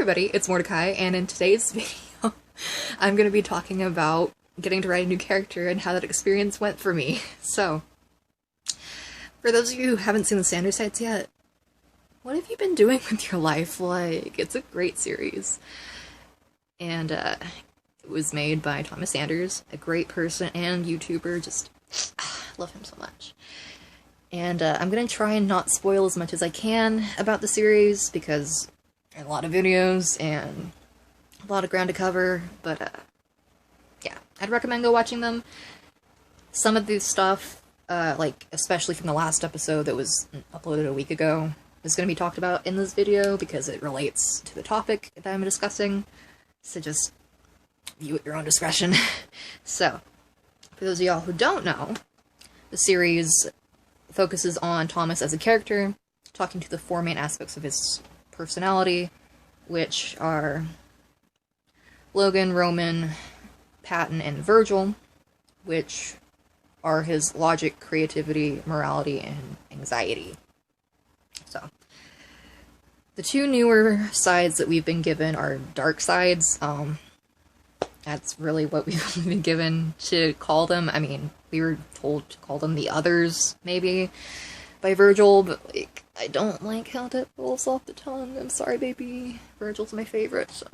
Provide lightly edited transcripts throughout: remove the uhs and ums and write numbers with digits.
everybody, it's Mordecai, and in today's video, I'm going to be talking about getting to write a new character and how that experience went for me. So, for those of you who haven't seen the Sanders sites yet, what have you been doing with your life? Like, it's a great series. And, it was made by Thomas Sanders, a great person and YouTuber, just, love him so much. And, I'm gonna try and not spoil as much as I can about the series, because a lot of videos and a lot of ground to cover, but, yeah, I'd recommend go watching them. Some of this stuff, like, especially from the last episode that was uploaded a week ago, is going to be talked about in this video because it relates to the topic that I'm discussing, so just view at your own discretion. So, for those of y'all who don't know, the series focuses on Thomas as a character, talking to the four main aspects of his personality, which are Logan, Roman, Patton, and Virgil, which are his logic, creativity, morality, and anxiety. So, the two newer sides that we've been given are dark sides. That's really what we've been given to call them. I mean, we were told to call them the others, maybe, by Virgil, but, like, I don't like how that rolls off the tongue. I'm sorry, baby. Virgil's my favorite, so...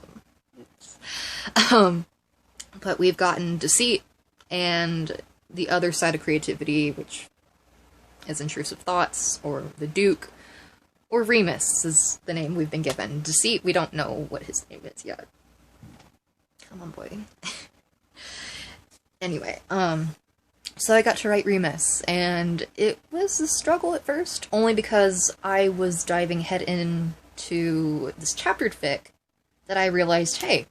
but we've gotten Deceit, and the other side of creativity, which is Intrusive Thoughts, or the Duke, or Remus is the name we've been given. Deceit, we don't know what his name is yet. Come on, boy. Anyway, so I got to write Remus, and it was a struggle at first, only because I was diving head into this chaptered fic that I realized, hey,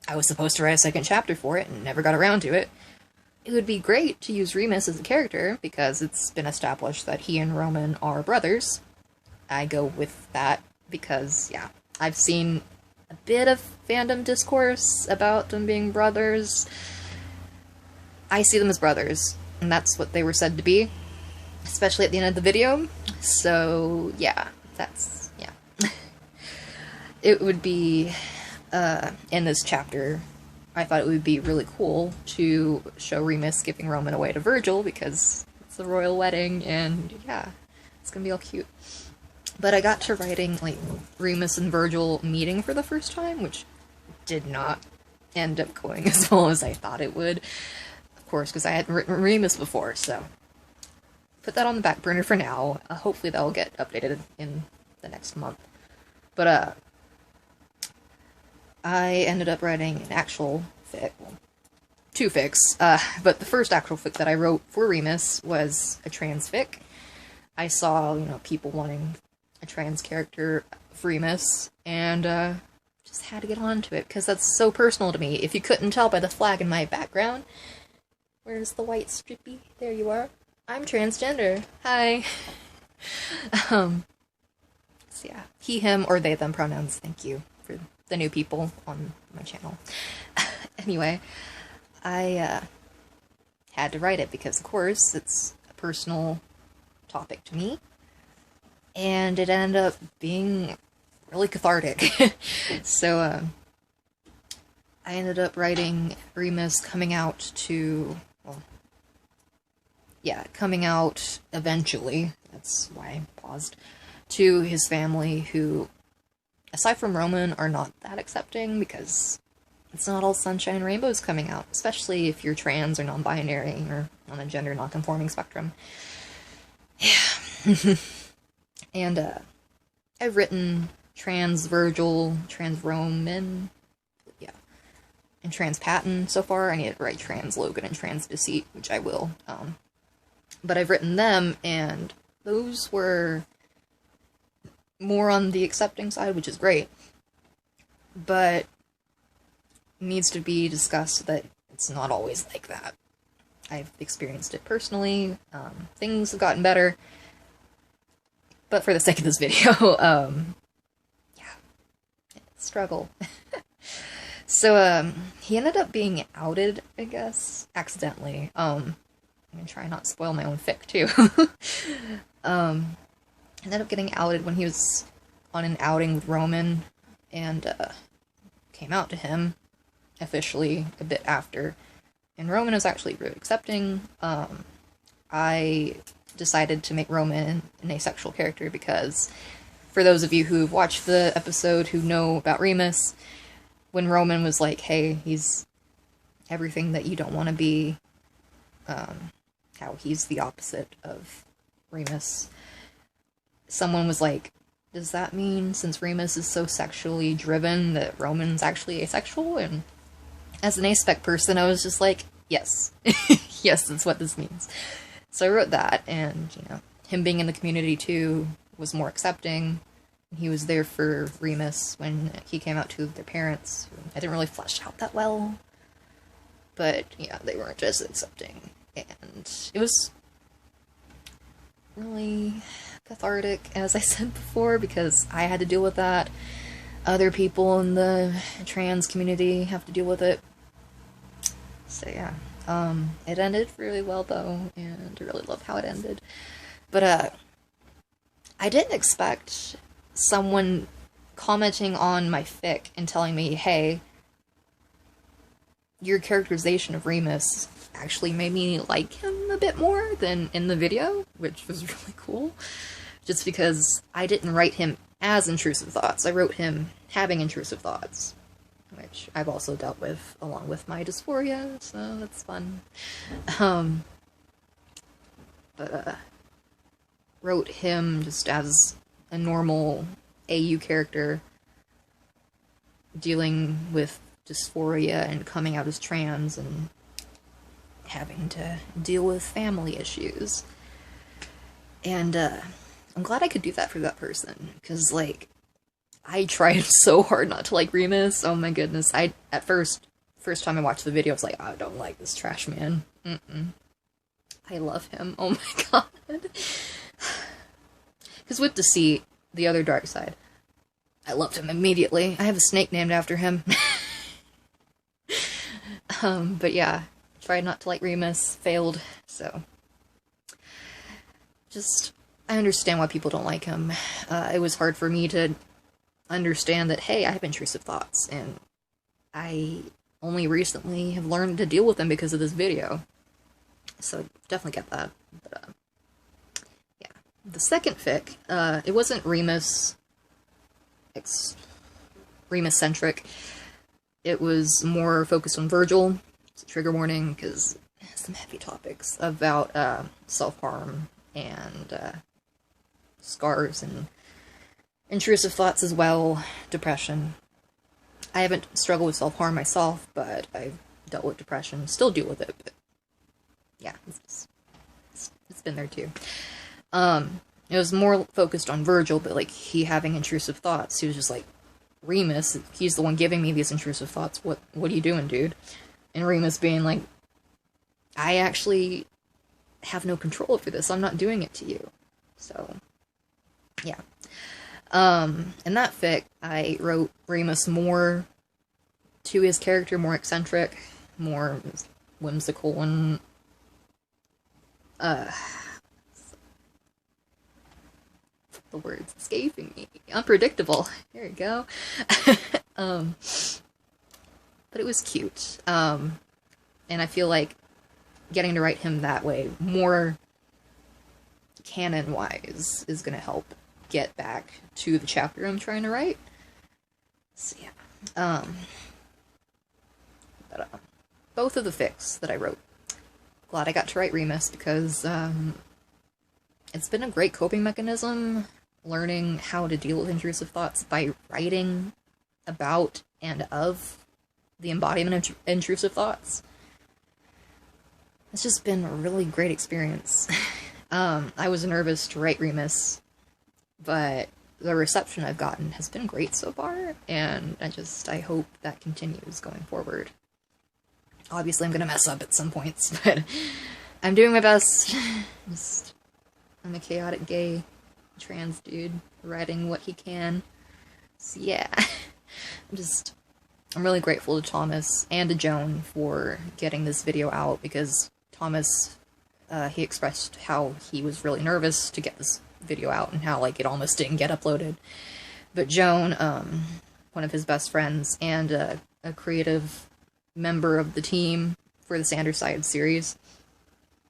I was supposed to write a second chapter for it and never got around to it. It would be great to use Remus as a character, because it's been established that he and Roman are brothers. I go with that because, yeah, I've seen a bit of fandom discourse about them being brothers. I see them as brothers, and that's what they were said to be, especially at the end of the video. So, yeah, that's, yeah. It would be, in this chapter, I thought it would be really cool to show Remus giving Roman away to Virgil, because it's a royal wedding, and yeah, it's gonna be all cute. But I got to writing, like, Remus and Virgil meeting for the first time, which did not end up going as well as I thought it would. Of course, because I hadn't written Remus before, so put that on the back burner for now. Hopefully that'll get updated in the next month. But, I ended up writing an actual fic, well, two fics, but the first actual fic that I wrote for Remus was a trans fic. I saw, you know, people wanting a trans character for Remus, and, just had to get onto it, because that's so personal to me. If you couldn't tell by the flag in my background, where's the white strippy? There you are. I'm transgender. Hi. So yeah, he, him, or they, them pronouns. Thank you for the new people on my channel. Anyway, I, had to write it because, of course, it's a personal topic to me, and it ended up being really cathartic. So, I ended up writing Remus coming out to, well, yeah, coming out eventually, that's why I paused, to his family, who, aside from Roman, are not that accepting, because it's not all sunshine and rainbows coming out, especially if you're trans or non-binary or on a gender non-conforming spectrum. Yeah. And, I've written trans Virgil, trans Roman, yeah, and trans Patton so far. I need to write trans Logan and trans Deceit, which I will. But I've written them, and those were more on the accepting side, which is great. But needs to be discussed that it's not always like that. I've experienced it personally. Things have gotten better. But for the sake of this video, yeah, struggle. So, he ended up being outed, I guess, accidentally. I'm gonna try not to spoil my own fic, too. Ended up getting outed when he was on an outing with Roman, and came out to him officially a bit after. And Roman was actually really accepting. I decided to make Roman an asexual character because, for those of you who've watched the episode who know about Remus, when Roman was like, hey, he's everything that you don't want to be, how he's the opposite of Remus, someone was like, does that mean since Remus is so sexually driven that Roman's actually asexual? And as an aspec person, I was just like, yes. Yes, that's what this means. So I wrote that, and, you know, him being in the community too was more accepting. He was there for Remus when he came out to their parents. I didn't really flesh out that well, but, yeah, they weren't just accepting. And it was really cathartic, as I said before, because I had to deal with that. Other people in the trans community have to deal with it. So yeah, it ended really well though, and I really love how it ended. But I didn't expect someone commenting on my fic and telling me, hey, your characterization of Remus actually made me like him a bit more than in the video, which was really cool. Just because I didn't write him as intrusive thoughts, I wrote him having intrusive thoughts, which I've also dealt with along with my dysphoria, so that's fun. But wrote him just as a normal AU character dealing with dysphoria and coming out as trans and having to deal with family issues. And I'm glad I could do that for that person, because, like, I tried so hard not to like Remus. Oh my goodness. At first time I watched the video, I was like, I don't like this trash man. I love him. Oh my god. Because with Deceit, the other dark side, I loved him immediately. I have a snake named after him. But yeah, tried not to like Remus, failed, so. Just, I understand why people don't like him. It was hard for me to understand that, hey, I have intrusive thoughts, and I only recently have learned to deal with them because of this video. So, definitely get that. But, yeah. The second fic, it wasn't Remus-centric. It was more focused on Virgil. It's a trigger warning, because it has some heavy topics about self-harm and scars and intrusive thoughts as well, depression. I haven't struggled with self-harm myself, but I've dealt with depression, still deal with it, but yeah, it's been there too. It was more focused on Virgil, but like he having intrusive thoughts, he was just like, Remus, he's the one giving me these intrusive thoughts, what are you doing, dude? And Remus being like, I actually have no control over this, I'm not doing it to you. So, yeah. In that fic, I wrote Remus more to his character, more eccentric, more whimsical, and the word's escaping me. Unpredictable. There you go. But it was cute. And I feel like getting to write him that way, more canon-wise, is going to help get back to the chapter I'm trying to write. So yeah. Both of the fics that I wrote, glad I got to write Remus, because it's been a great coping mechanism, learning how to deal with intrusive thoughts by writing about and of the embodiment of intrusive thoughts. It's just been a really great experience. I was nervous to write Remus, but the reception I've gotten has been great so far, and I hope that continues going forward. Obviously I'm gonna mess up at some points, but I'm doing my best. I'm a chaotic gay trans dude writing what he can. So yeah. I'm really grateful to Thomas and to Joan for getting this video out, because Thomas, he expressed how he was really nervous to get this video out and how, like, it almost didn't get uploaded. But Joan, one of his best friends and a creative member of the team for the Sanderside series,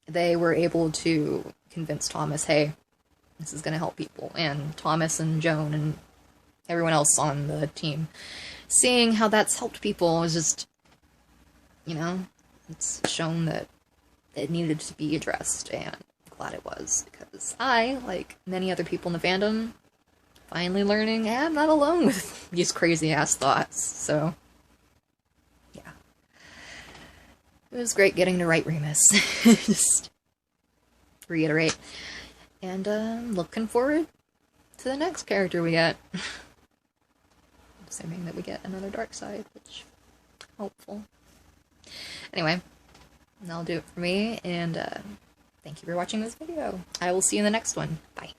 they were able to convince Thomas, hey, this is going to help people. And Thomas and Joan and everyone else on the team, seeing how that's helped people is just, you know, it's shown that it needed to be addressed, and I'm glad it was, because I, like many other people in the fandom, finally learning, I'm not alone with these crazy-ass thoughts, so, yeah. It was great getting to write Remus. Just reiterate. And, looking forward to the next character we get. Assuming that we get another dark side, which, hopeful. Anyway, that'll do it for me, and, thank you for watching this video. I will see you in the next one. Bye.